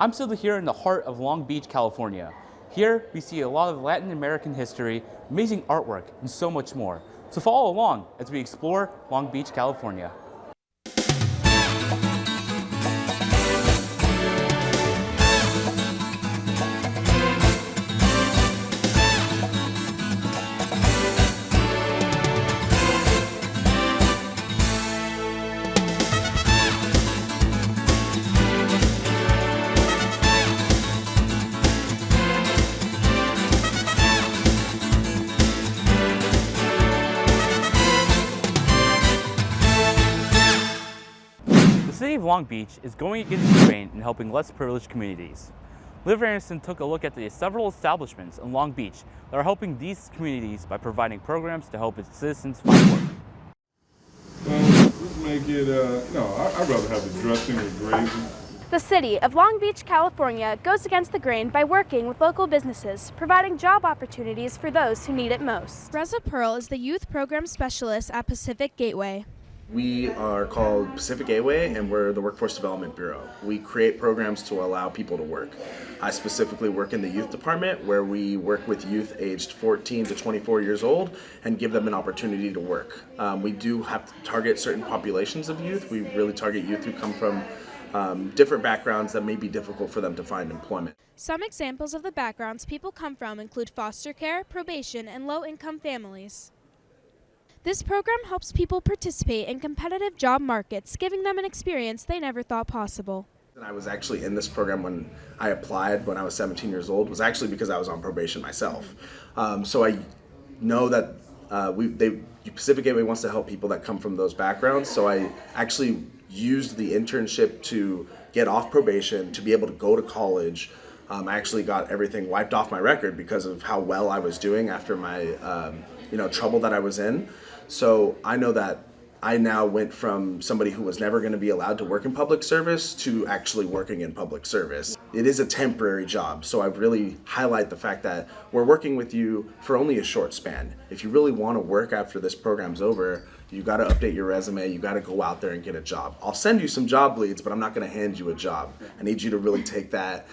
I'm still here in the heart of Long Beach, California. Here, we see a lot of Latin American history, amazing artwork, and so much more. So follow along as we explore Long Beach, California. The City of Long Beach is going against the grain in helping less privileged communities. Liv Anderson took a look at the several establishments in Long Beach that are helping these communities by providing programs to help its citizens find work. Let's make it, I'd rather have the dressing with gravy. The City of Long Beach, California goes against the grain by working with local businesses, providing job opportunities for those who need it most. Reza Pearl is the Youth Program Specialist at Pacific Gateway. We are called Pacific Gateway, and we're the Workforce Development Bureau. We create programs to allow people to work. I specifically work in the youth department, where we work with youth aged 14 to 24 years old and give them an opportunity to work. We do have to target certain populations of youth. We really target youth who come from different backgrounds that may be difficult for them to find employment. Some examples of the backgrounds people come from include foster care, probation, and low-income families. This program helps people participate in competitive job markets, giving them an experience they never thought possible. I was actually in this program when I applied when I was 17 years old, was actually because I was on probation myself. So I know that Pacific Gateway wants to help people that come from those backgrounds, so I actually used the internship to get off probation, to be able to go to college. I actually got everything wiped off my record because of how well I was doing after my trouble that I was in. So I know that I now went from somebody who was never going to be allowed to work in public service to actually working in public service. It is a temporary job, so I really highlight the fact that we're working with you for only a short span. If you really want to work after this program's over, you got to update your resume, you got to go out there and get a job. I'll send you some job leads, but I'm not going to hand you a job. I need you to really take the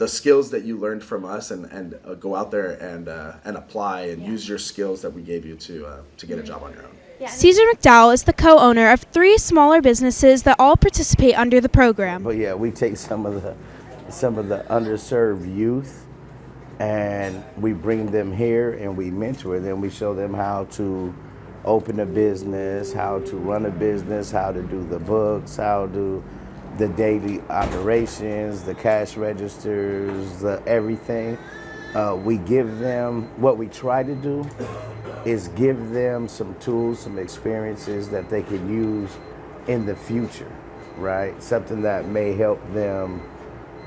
skills that you learned from us and go out there and apply and use your skills that we gave you to get a job on your own. Caesar McDowell is the co-owner of 3 smaller businesses that all participate under the program. But yeah, we take some of the underserved youth and we bring them here and we mentor them. We show them how to open a business, how to run a business, how to do the books, how to the daily operations, the cash registers, everything. We give them, what we try to do is give them some tools, some experiences that they can use in the future, right? Something that may help them,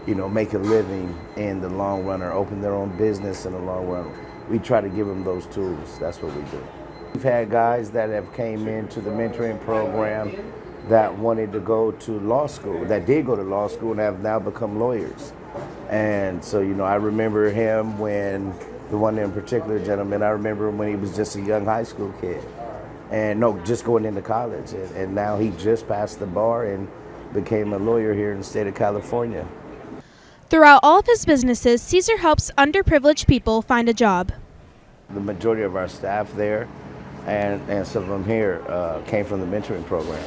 make a living in the long run or open their own business in the long run. We try to give them those tools. That's what we do. We've had guys that have came into the mentoring program that wanted to go to law school, that did go to law school and have now become lawyers. And so, I remember him the one in particular gentleman, I remember when he was just a young high school kid. And just going into college. And now he just passed the bar and became a lawyer here in the state of California. Throughout all of his businesses, Caesar helps underprivileged people find a job. The majority of our staff there and some of them here came from the mentoring program.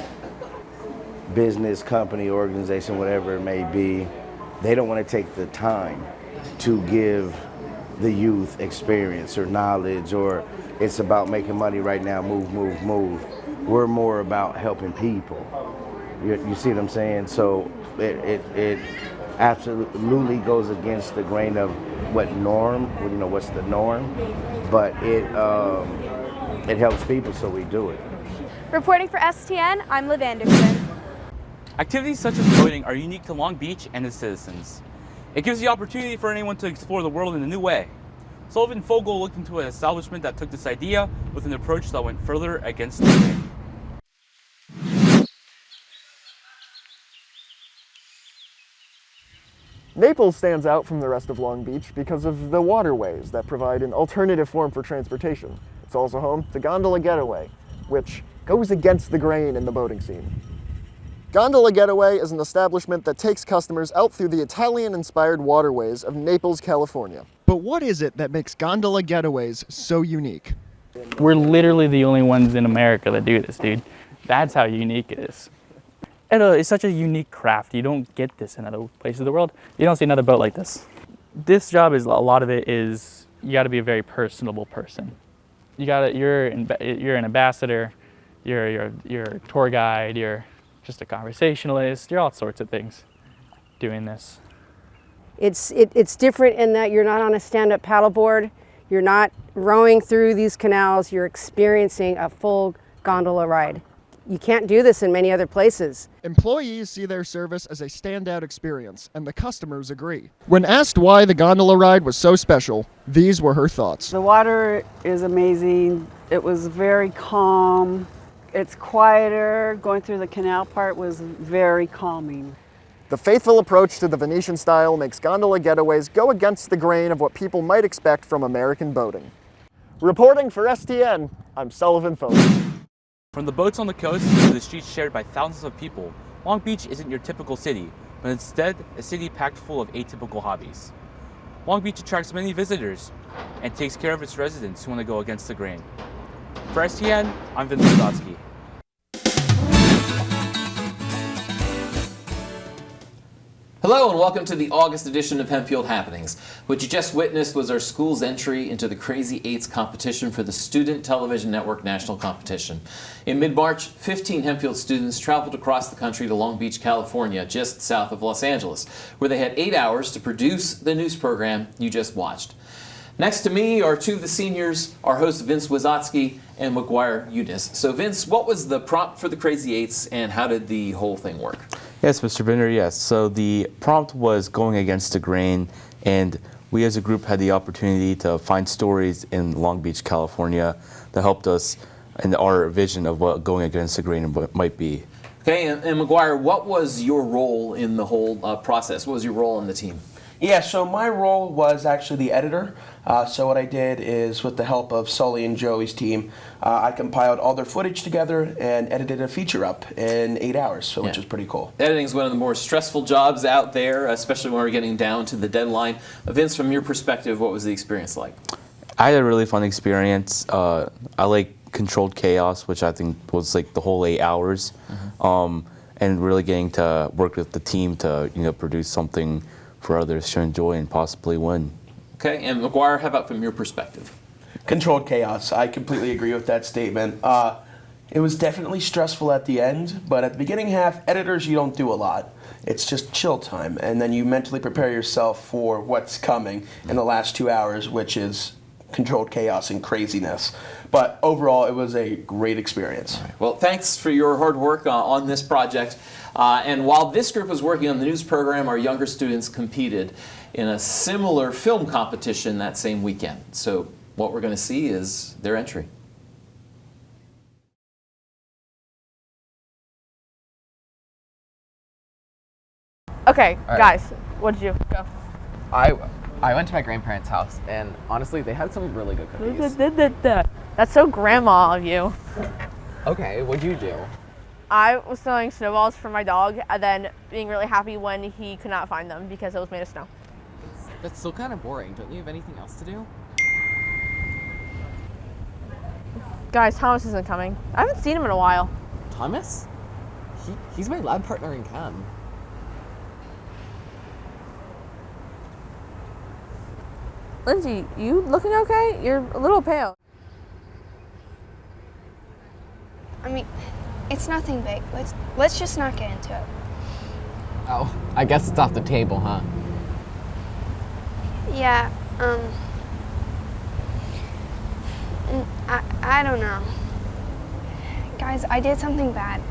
Business, company, organization, whatever it may be, they don't want to take the time to give the youth experience or knowledge, or it's about making money right now, move, move, move. We're more about helping people. You see what I'm saying? So it absolutely goes against the grain of what's the norm, but it helps people, so we do it. Reporting for STN, I'm Liv Anderson. Activities such as voting are unique to Long Beach and its citizens. It gives the opportunity for anyone to explore the world in a new way. Sullivan Fogel looked into an establishment that took this idea with an approach that went further against the grain. Naples stands out from the rest of Long Beach because of the waterways that provide an alternative form for transportation. It's also home to Gondola Getaway, which goes against the grain in the boating scene. Gondola Getaway is an establishment that takes customers out through the Italian-inspired waterways of Naples, California. But what is it that makes Gondola Getaways so unique? We're literally the only ones in America that do this, dude. That's how unique it is. It's such a unique craft. You don't get this in other places of the world. You don't see another boat like this. This job is, a lot of it is, you gotta be a very personable person. You're an ambassador, you're a tour guide, you're just a conversationalist, you're all sorts of things doing this. It's different in that you're not on a stand-up paddleboard, you're not rowing through these canals, you're experiencing a full gondola ride. You can't do this in many other places. Employees see their service as a standout experience, and the customers agree. When asked why the gondola ride was so special, these were her thoughts. The water is amazing. It was very calm. It's quieter. Going through the canal part was very calming. The faithful approach to the Venetian style makes Gondola Getaways go against the grain of what people might expect from American boating. Reporting for STN, I'm Sullivan Foley. From the boats on the coast to the streets shared by thousands of people, Long Beach isn't your typical city, but instead a city packed full of atypical hobbies. Long Beach attracts many visitors and takes care of its residents who want to go against the grain. For STN, I'm Vince Wozotsky. Hello and welcome to the August edition of Hempfield Happenings. What you just witnessed was our school's entry into the Crazy Eights competition for the Student Television Network National Competition. In mid-March, 15 Hempfield students traveled across the country to Long Beach, California, just south of Los Angeles, where they had 8 hours to produce the news program you just watched. Next to me are two of the seniors, our hosts Vince Wozotsky and McGuire Eunice. So Vince, what was the prompt for the Crazy Eights and how did the whole thing work? Yes, Mr. Binder, yes. So the prompt was going against the grain, and we as a group had the opportunity to find stories in Long Beach, California that helped us in our vision of what going against the grain might be. Okay, and McGuire, what was your role in the whole process? What was your role in the team? Yeah, so my role was actually the editor. So what I did is, with the help of Sully and Joey's team, I compiled all their footage together and edited a feature up in 8 hours, which was pretty cool. Editing is one of the more stressful jobs out there, especially when we're getting down to the deadline. Vince, from your perspective, what was the experience like? I had a really fun experience. I like controlled chaos, which I think was like the whole 8 hours, and really getting to work with the team to produce something for others to enjoy and possibly win. Okay, and McGuire, how about from your perspective? Controlled chaos. I completely agree with that statement. It was definitely stressful at the end, but at the beginning half, editors, you don't do a lot. It's just chill time, and then you mentally prepare yourself for what's coming in the last 2 hours, which is controlled chaos and craziness. But overall, it was a great experience. Well, thanks for your hard work on this project. And while this group was working on the news program, our younger students competed in a similar film competition that same weekend. So what we're going to see is their entry. Okay, guys, what did you go? I went to my grandparents' house, and honestly, they had some really good cookies. That's so grandma of you. Okay, what'd you do? I was throwing snowballs for my dog and then being really happy when he could not find them because it was made of snow. That's still kind of boring. Don't you have anything else to do? Guys, Thomas isn't coming. I haven't seen him in a while. Thomas? He's my lab partner in chem. Lindsay, you looking okay? You're a little pale. I mean, it's nothing big. Let's just not get into it. Oh, I guess it's off the table, huh? Yeah, I don't know. Guys, I did something bad.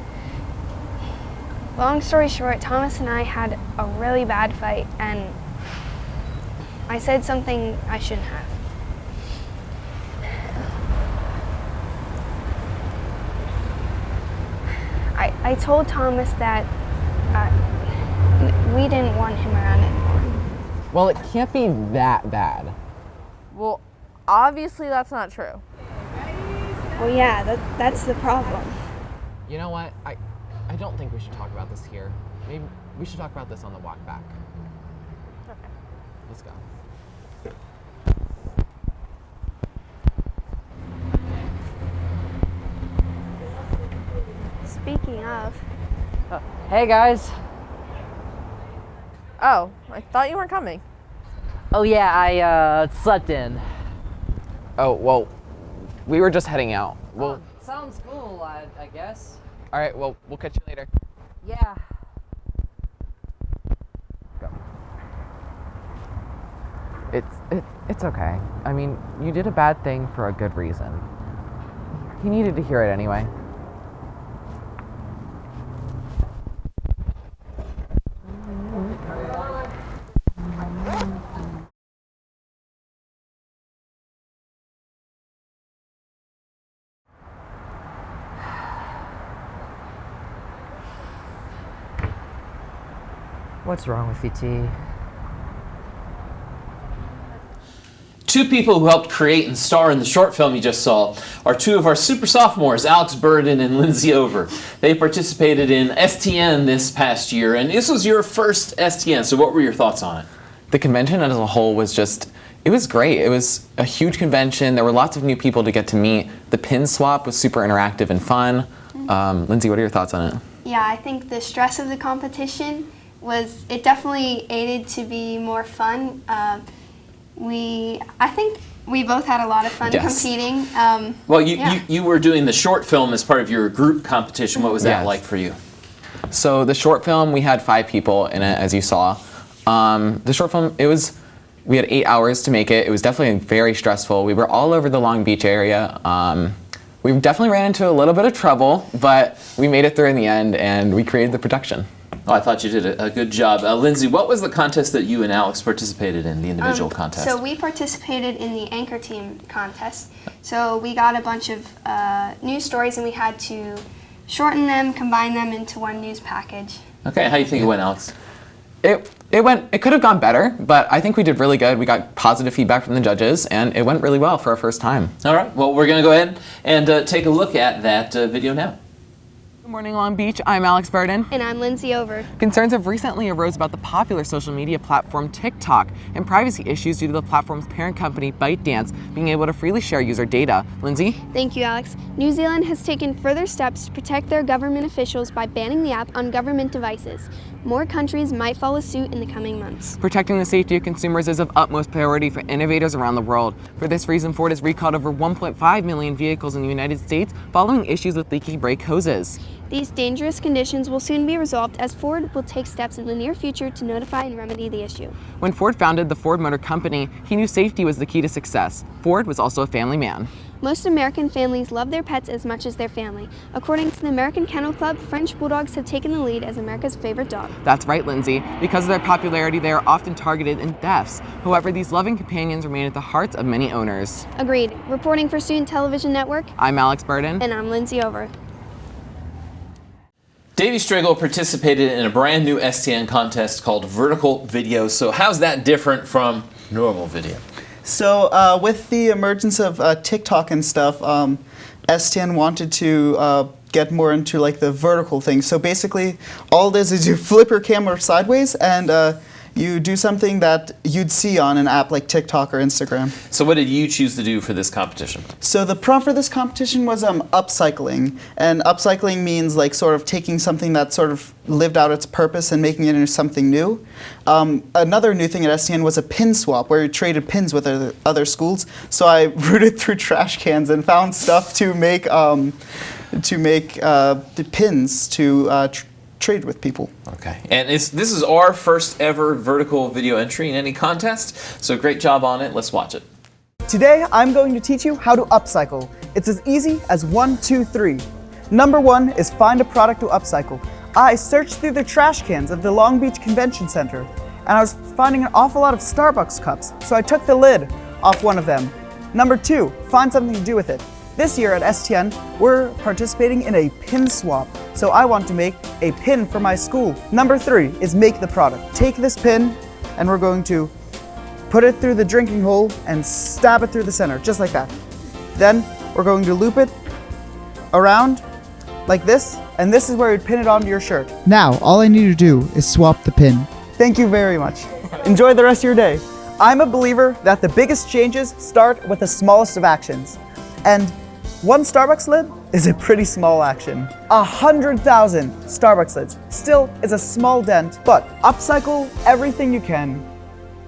Long story short, Thomas and I had a really bad fight, and I said something I shouldn't have. I told Thomas that we didn't want him around anymore. Well, it can't be that bad. Well, obviously that's not true. Well, yeah, that's the problem. You know what? I don't think we should talk about this here. Maybe we should talk about this on the walk back. Okay. Let's go. Speaking of, Hey guys. Oh, I thought you weren't coming. Oh yeah, I slept in. Oh, well, we were just heading out. Well, Sounds cool, I guess. all right, well, we'll catch you later. Yeah. Go. It's okay. I mean, you did a bad thing for a good reason. He needed to hear it anyway. What's wrong with you, T? Two people who helped create and star in the short film you just saw are two of our super sophomores, Alex Burden and Lindsay Over. They participated in STN this past year, and this was your first STN, so what were your thoughts on it? The convention as a whole was just, it was great. It was a huge convention. There were lots of new people to get to meet. The pin swap was super interactive and fun. Lindsay, what are your thoughts on it? Yeah, I think the stress of the competition it definitely aided to be more fun. I think we both had a lot of fun competing. Well, you were doing the short film as part of your group competition. What was that like for you? So the short film, we had 5 people in it, as you saw. The short film, we had 8 hours to make it. It was definitely very stressful. We were all over the Long Beach area. We definitely ran into a little bit of trouble, but we made it through in the end, and we created the production. Oh, I thought you did a good job. Lindsay, what was the contest that you and Alex participated in, the individual contest? So we participated in the anchor team contest. So we got a bunch of news stories and we had to shorten them, combine them into one news package. Okay, how do you think it went, Alex? It could have gone better, but I think we did really good. We got positive feedback from the judges, and it went really well for our first time. All right, well, we're going to go ahead and take a look at that video now. Good morning, Long Beach. I'm Alex Burden. And I'm Lindsay Over. Concerns have recently arose about the popular social media platform TikTok and privacy issues due to the platform's parent company, ByteDance, being able to freely share user data. Lindsay? Thank you, Alex. New Zealand has taken further steps to protect their government officials by banning the app on government devices. More countries might follow suit in the coming months. Protecting the safety of consumers is of utmost priority for innovators around the world. For this reason, Ford has recalled over 1.5 million vehicles in the United States following issues with leaky brake hoses. These dangerous conditions will soon be resolved as Ford will take steps in the near future to notify and remedy the issue. When Ford founded the Ford Motor Company, he knew safety was the key to success. Ford was also a family man. Most American families love their pets as much as their family. According to the American Kennel Club, French Bulldogs have taken the lead as America's favorite dog. That's right, Lindsay. Because of their popularity, they are often targeted in thefts. However, these loving companions remain at the hearts of many owners. Agreed. Reporting for Student Television Network, I'm Alex Burden. And I'm Lindsay Over. Davey Striegel participated in a brand new STN contest called Vertical Video. So how's that different from normal video? So with the emergence of TikTok and stuff, STN wanted to get more into like the vertical thing. So basically, all it is you flip your camera sideways and you do something that you'd see on an app like TikTok or Instagram. So what did you choose to do for this competition? So the prompt for this competition was upcycling. And upcycling means like sort of taking something that sort of lived out its purpose and making it into something new. Another new thing at STN was a pin swap where you traded pins with other schools. So I rooted through trash cans and found stuff to make the pins to trade with people. Okay, and this is our first ever vertical video entry in any contest, so great job on it. Let's watch it. Today, I'm going to teach you how to upcycle. It's as easy as 1, 2, 3. Number 1 is find a product to upcycle. I searched through the trash cans of the Long Beach Convention Center, and I was finding an awful lot of Starbucks cups, so I took the lid off one of them. Number 2, find something to do with it. This year at STN, we're participating in a pin swap, so I want to make a pin for my school. Number 3 is make the product. Take this pin, and we're going to put it through the drinking hole and stab it through the center, just like that. Then we're going to loop it around like this, and this is where you'd pin it onto your shirt. Now, all I need to do is swap the pin. Thank you very much. Enjoy the rest of your day. I'm a believer that the biggest changes start with the smallest of actions. And one Starbucks lid is a pretty small action. 100,000 Starbucks lids still is a small dent, but upcycle everything you can,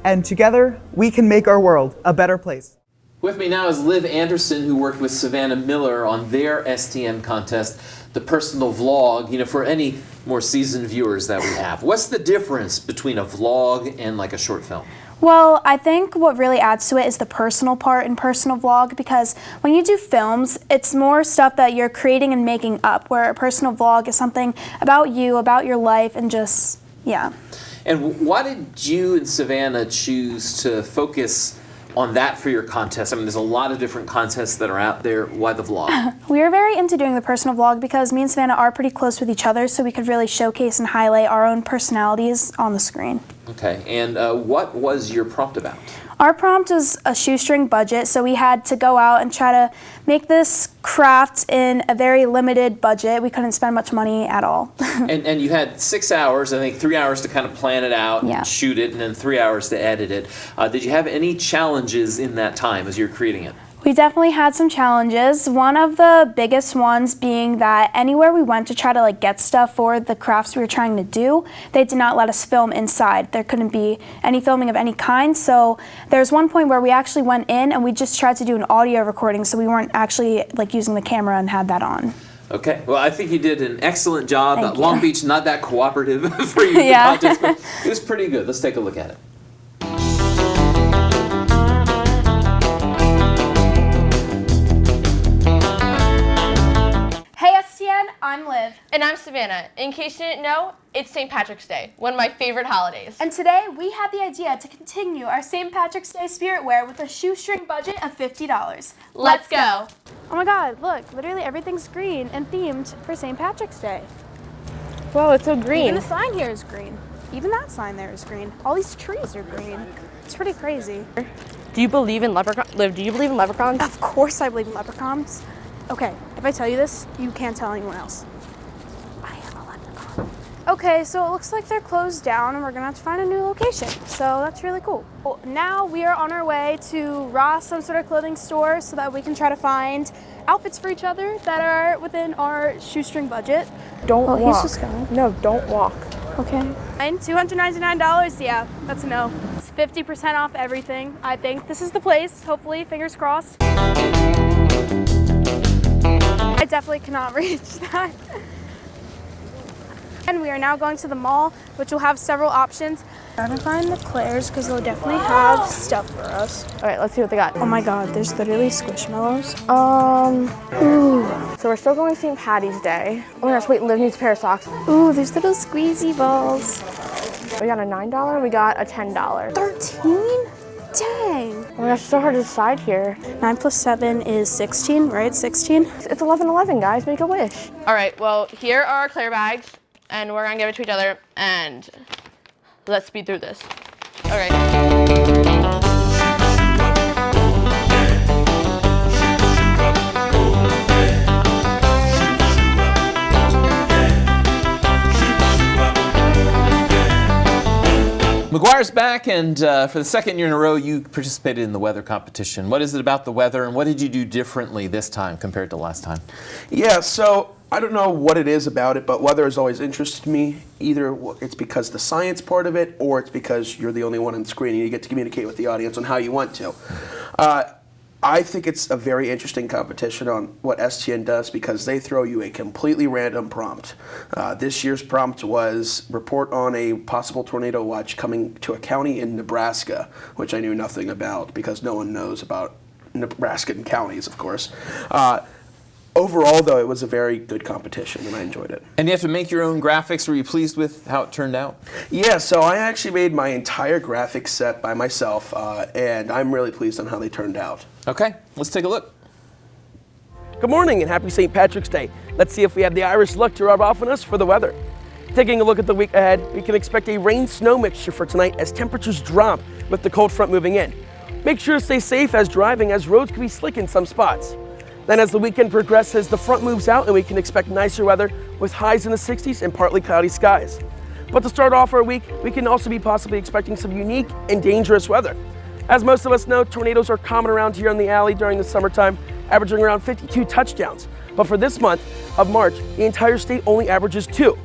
and together we can make our world a better place. With me now is Liv Anderson, who worked with Savannah Miller on their STN contest, the personal vlog, for any more seasoned viewers that we have. What's the difference between a vlog and like a short film? Well, I think what really adds to it is the personal part in personal vlog, because when you do films, it's more stuff that you're creating and making up, where a personal vlog is something about you, about your life, and just, yeah. And why did you and Savannah choose to focus on that for your contest? I mean, there's a lot of different contests that are out there. Why the vlog? We were very into doing the personal vlog because me and Savannah are pretty close with each other, so we could really showcase and highlight our own personalities on the screen. Okay, and what was your prompt about? Our prompt was a shoestring budget, so we had to go out and try to make this craft in a very limited budget. We couldn't spend much money at all. and you had 6 hours, I think 3 hours to kind of plan it out and shoot it, and then 3 hours to edit it. Did you have any challenges in that time as you were creating it? We definitely had some challenges. One of the biggest ones being that anywhere we went to try to get stuff for the crafts we were trying to do, they did not let us film inside. There couldn't be any filming of any kind. So there's one point where we actually went in and we just tried to do an audio recording, so we weren't actually using the camera and had that on. Okay, well, I think you did an excellent job. Thank you. Long Beach, not that cooperative for you, Yeah. contest, but it was pretty good. Let's take a look at it. I'm Liv. And I'm Savannah. In case you didn't know, it's St. Patrick's Day, one of my favorite holidays. And today we had the idea to continue our St. Patrick's Day spirit wear with a shoestring budget of $50. Let's go. Oh my God, look, literally everything's green and themed for St. Patrick's Day. Whoa, it's so green. Even the sign here is green. Even that sign there is green. All these trees are green. It's pretty crazy. Do you believe in leprechauns? Liv, do you believe in leprechauns? Of course I believe in leprechauns. Okay, if I tell you this, you can't tell anyone else. I am a leprechaun. Okay, so it looks like they're closed down and we're gonna have to find a new location. So that's really cool. Well, now we are on our way to Ross, some sort of clothing store, so that we can try to find outfits for each other that are within our shoestring budget. Don't walk. He's just going. No, don't walk. Okay. And $299, yeah, that's a no. It's 50% off everything. I think this is the place, hopefully, fingers crossed. I definitely cannot reach that. And we are now going to the mall, which will have several options. Trying to find the Claire's because they'll definitely have stuff for us. All right, let's see what they got. Oh my God, there's literally Squishmallows. Ooh. So we're still going St. Patty's Day. Oh my gosh, wait, Liv needs a pair of socks. Ooh, there's little squeezy balls. We got a $9 and we got a $10. 13? Dang. Oh my gosh, it's so hard to decide here. 9 plus 7 is 16, right? 16? It's 11/11, guys. Make a wish. All right, well, here are our Claire bags, and we're gonna give it to each other, and let's speed through this. All right. McGuire's back, and for the second year in a row, you participated in the weather competition. What is it about the weather, and what did you do differently this time compared to last time? Yeah, so I don't know what it is about it, but weather has always interested me. Either it's because the science part of it, or it's because you're the only one on the screen and you get to communicate with the audience on how you want to. I think it's a very interesting competition on what STN does because they throw you a completely random prompt. This year's prompt was report on a possible tornado watch coming to a county in Nebraska, which I knew nothing about because no one knows about Nebraskan counties, of course. Overall, though, it was a very good competition, and I enjoyed it. And you have to make your own graphics. Were you pleased with how it turned out? Yeah, so I actually made my entire graphics set by myself, and I'm really pleased on how they turned out. Okay, let's take a look. Good morning and happy St. Patrick's Day. Let's see if we have the Irish luck to rub off on us for the weather. Taking a look at the week ahead, we can expect a rain-snow mixture for tonight as temperatures drop with the cold front moving in. Make sure to stay safe as driving, as roads can be slick in some spots. Then as the weekend progresses, the front moves out and we can expect nicer weather with highs in the 60s and partly cloudy skies. But to start off our week, we can also be possibly expecting some unique and dangerous weather. As most of us know, tornadoes are common around here in the alley during the summertime, averaging around 52 touchdowns. But for this month of March, the entire state only averages 2.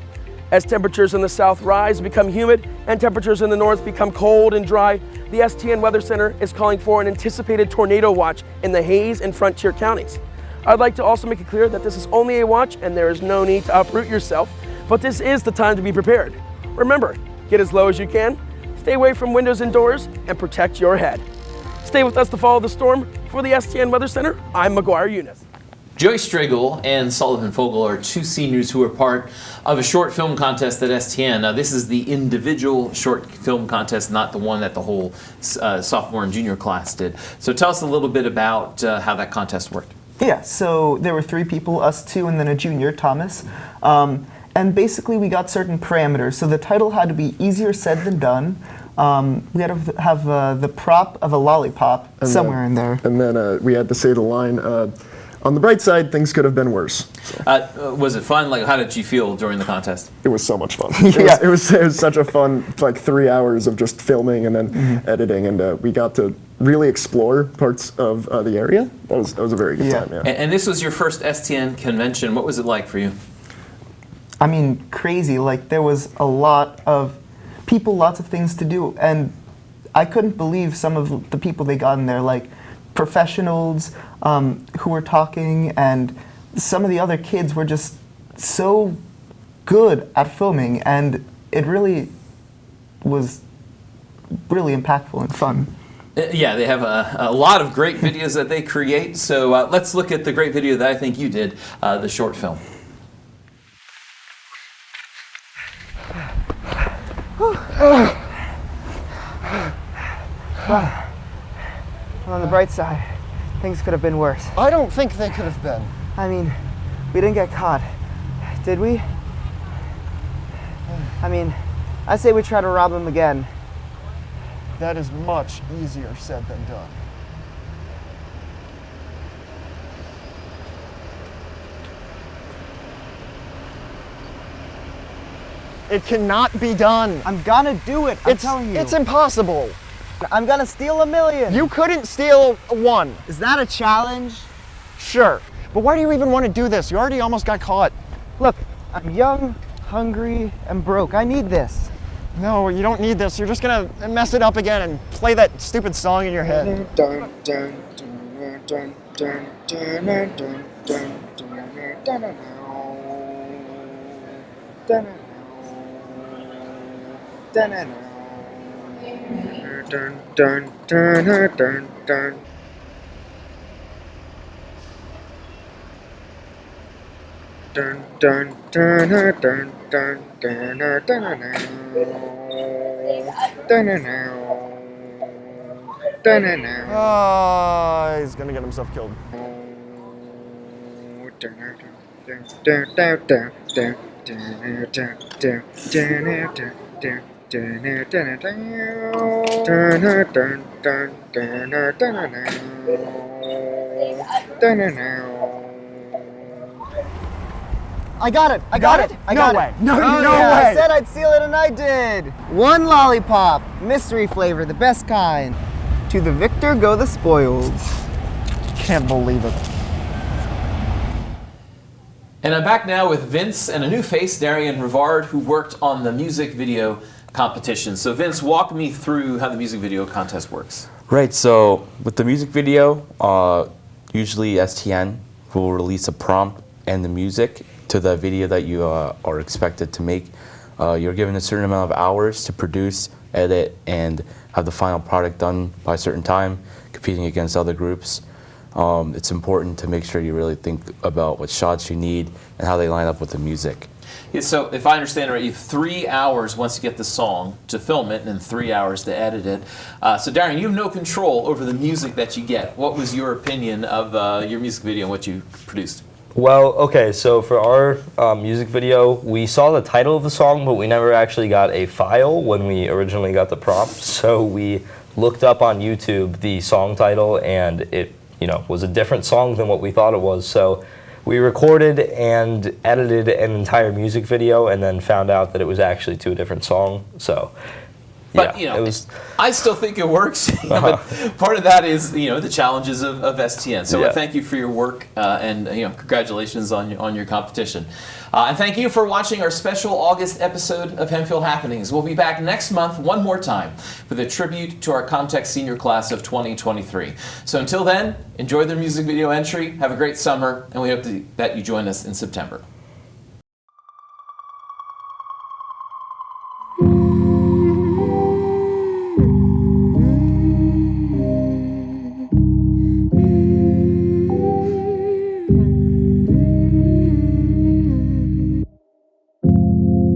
As temperatures in the south rise, become humid, and temperatures in the north become cold and dry, the STN Weather Center is calling for an anticipated tornado watch in the Hayes and Frontier counties. I'd like to also make it clear that this is only a watch and there is no need to uproot yourself, but this is the time to be prepared. Remember, get as low as you can, stay away from windows and doors, and protect your head. Stay with us to follow the storm. For the STN Weather Center, I'm McGuire Eunice. Joey Striegel and Sullivan Fogel are two seniors who are part of a short film contest at STN. Now, this is the individual short film contest, not the one that the whole sophomore and junior class did. So tell us a little bit about how that contest worked. Yeah, so there were 3 people, us 2, and then a junior, Thomas. And basically we got certain parameters. So the title had to be easier said than done. We had to have the prop of a lollipop somewhere in there. And then we had to say the line, on the bright side, things could have been worse. So. Was it fun? Like, how did you feel during the contest? It was so much fun. Yeah. It was such a fun, like 3 hours of just filming and then editing, and we got to really explore parts of the area. That was a very good time, yeah. And this was your first STN convention. What was it like for you? I mean, crazy. Like, there was a lot of people, lots of things to do, and I couldn't believe some of the people they got in there, like professionals who were talking, and some of the other kids were just so good at filming, and it really was really impactful and fun. Yeah, they have a lot of great videos that they create, so let's look at the great video that I think you did, the short film. Well, on the bright side, things could have been worse. I don't think they could have been. I mean, we didn't get caught, did we? I mean, I say we try to rob them again. That is much easier said than done. It cannot be done. I'm gonna do it, I'm telling you. It's impossible. I'm gonna steal 1 million. You couldn't steal 1. Is that a challenge? Sure. But why do you even want to do this? You already almost got caught. Look, I'm young, hungry, and broke. I need this. No, you don't need this. You're just gonna mess it up again and play that stupid song in your head. Oh, he's gonna get himself killed. I got it. I got it. I got it. No, Oh, no yeah, way. I said I'd steal it and I did. 1 lollipop, mystery flavor, the best kind. To the victor go the spoils. Can't believe it. And I'm back now with Vince and a new face, Darian Rivard, who worked on the music video competition. So Vince, walk me through how the music video contest works. Right, so with the music video, usually STN will release a prompt and the music to the video that you are expected to make. You're given a certain amount of hours to produce, edit, and have the final product done by a certain time, competing against other groups. It's important to make sure you really think about what shots you need and how they line up with the music. Yeah, so if I understand it right, you have 3 hours once you get the song to film it and then 3 hours to edit it. So Darian, you have no control over the music that you get. What was your opinion of your music video and what you produced? Well, okay, so for our music video, we saw the title of the song, but we never actually got a file when we originally got the prompt. So we looked up on YouTube the song title, and it was a different song than what we thought it was. So we recorded and edited an entire music video and then found out that it was actually to a different song. So, but yeah, it was. I still think it works. But part of that is the challenges of STN. So thank you for your work and congratulations on your competition. And thank you for watching our special August episode of Hempfield Happenings. We'll be back next month one more time with a tribute to our Comtech senior class of 2023. So until then, enjoy the music video entry, have a great summer, and we hope that you join us in September.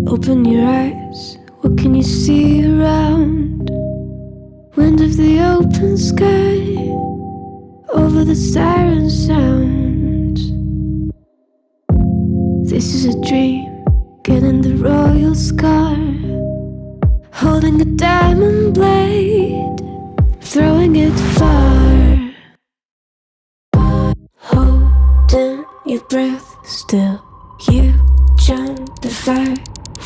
Open your eyes, what can you see around? Wind of the open sky, over the siren sound. This is a dream, getting the royal scar, holding a diamond blade, throwing it far. Holding your breath still, you jump the fire.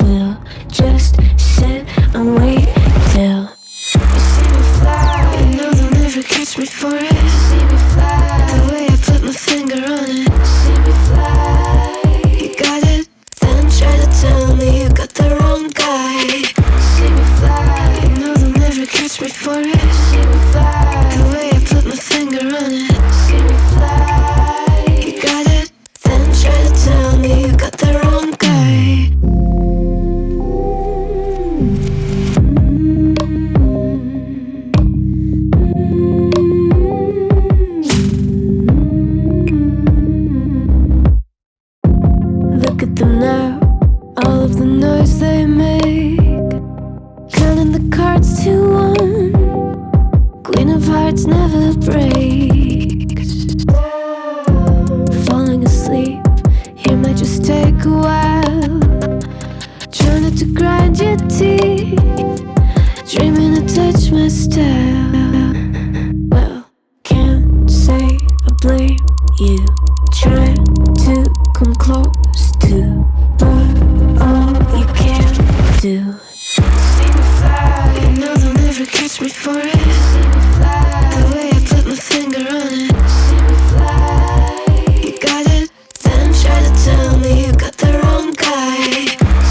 We'll just sit and wait till you see me fly. You know they'll never catch me for it. See me fly, the way I put my finger on it. See me fly, you got it, then try to tell me you got the wrong guy. See me fly, you know they'll never catch me for it. See me fly, the way I put my finger on it. See me fly, you got it, then try to tell me you got the wrong guy. Look at them now, all of the noise they make, counting the cards to one. Queen of hearts never breaks. Falling asleep here might just take a while. Trying not to grind your teeth, dreaming to touch my style. Well, can't say I blame you. Trying to come close to, but all you can do. See me fly, you know they'll never catch me for it. See me fly, the way I put my finger on it. See me fly, you got it, then try to tell me you got the wrong guy.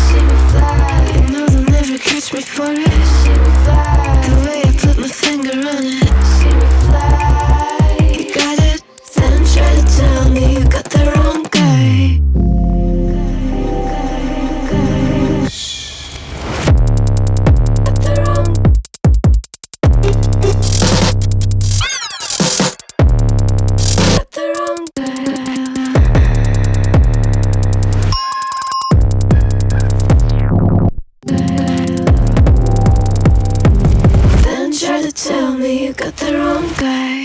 See me fly, you know they'll never catch me for it. See me fly, the way I put my finger on it. See me fly, you got it, then try to tell me you got the wrong guy. Got the wrong. Got the wrong guy. Then try to tell me you got the wrong guy.